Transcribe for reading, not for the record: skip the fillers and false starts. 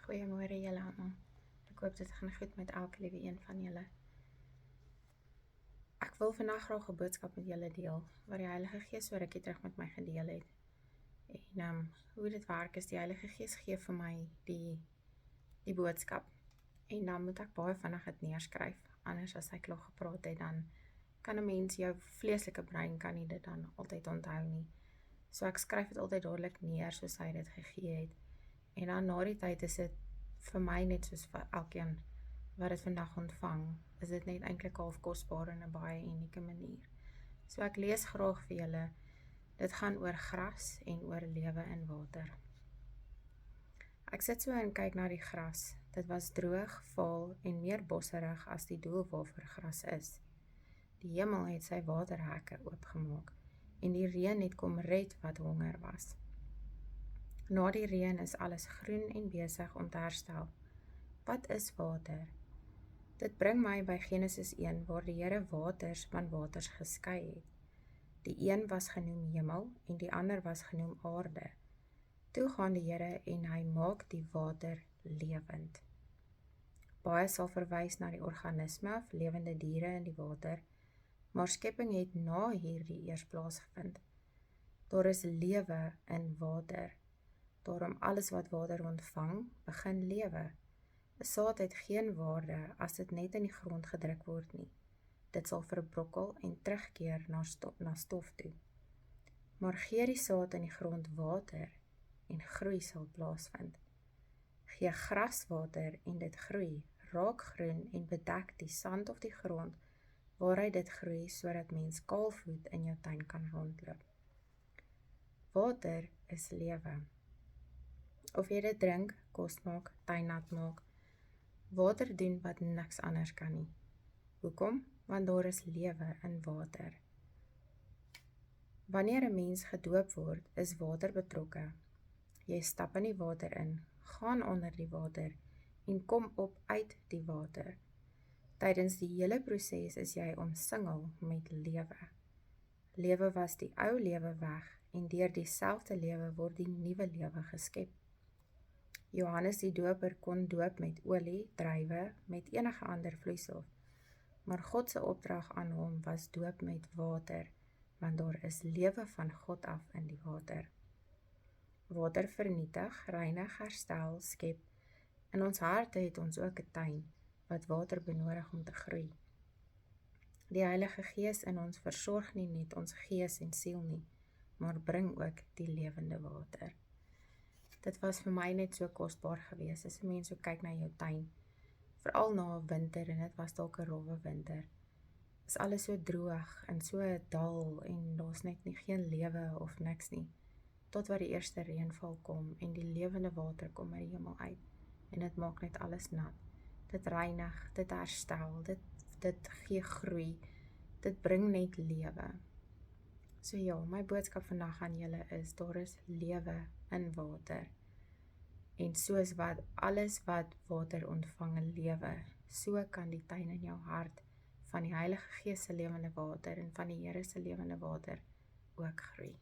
Goeiemôre julle almal. Ek hoop dit gaan goed met elke liewe een van julle. Ek wil vandag graag 'n boodskap met julle deel, wat die Heilige Gees so rukkie terug met my gedeel het. En hoe dit werk is, die Heilige Gees gee vir my die boodskap. En dan moet ek baie vinnig dit neerskryf, anders as hy klaar gepraat het, dan kan 'n mens, jou vleeslike brein kan nie dit dan altyd onthou nie. So ek skryf dit altyd dadelik neer, soos hy dit gegee het. En dan na die tyd is dit vir my net soos vir elkeen wat dit vandag ontvang, is dit net eintlik half kosbaar in 'n baie unieke manier. So ek lees graag vir julle. Dit gaan oor gras en oor lewe in water. Ek sit so en kyk na die gras. Dit was droog, vaal en meer bosserig as die doel waarvoor gras is. Die hemel het sy waterhekke oopgemaak en die reën het kom red wat honger was. Na die reën is alles groen en besig om te herstel. Wat is water? Dit bring my by Genesis 1 waar die Here waters van waters geskei het. Die een was genoem hemel en die ander was genoem aarde. Toe gaan die Here en hy maak die water lewend. Baie sal verwys na die organisme of lewende diere in die water, maar skepping het na hierdie eers plaasgevind. Daar is lewe in water. Daarom alles wat water ontvang, begin lewe. 'n Saad het geen waarde as dit net in die grond gedruk word nie. Dit sal verbrokkel en terugkeer na stof toe. Maar gee die saad in die grond water en groei sal plaasvind. Gee gras water en dit groei, raak groen en bedek die sand of die grond waaruit dit groei sodat mens kaalvoet in jou tuin kan rondloop. Water is lewe. Of jy dit drink, kos maak, tuin nat maak, water doen wat niks anders kan nie. Hoekom? Want daar is lewe in water. Wanneer 'n mens gedoop word, is water betrokke. Jy stap in die water in, gaan onder die water en kom op uit die water. Tydens die hele proses is jy omsingel met lewe. Lewe was die ou lewe weg en deur dieselfde lewe word die nuwe lewe geskep. Johannes die Doper kon doop met olie, druiwe, met enige ander vloeistof, maar God se opdrag aan hom was doop met water, want daar is lewe van God af in die water. Water vernietig, reinig, herstel, skep. In ons harte het ons ook 'n tuin wat water benodig om te groei. Die Heilige Gees in ons versorg nie net ons gees en siel nie, maar bring ook die lewende water. Dit was vir my net so kosbaar geweest, as 'n mens so kyk na jou tuin, veral na 'n winter, en dit was dalk 'n rowwe winter, is alles so droog en so dal, en daar's net nie geen lewe of niks nie, tot wat die eerste reënval kom, en die lewende water kom uit die hemel uit, en dit maak net alles nat, dit reinig, dit herstel, dit gee groei, dit bring net lewe. So ja, my boodskap vandag aan julle is, daar is lewe in water. En soos wat alles wat water ontvang lewe, so kan die tuin in jou hart van die Heilige Gees se lewende water en van die Here se lewende water ook groei.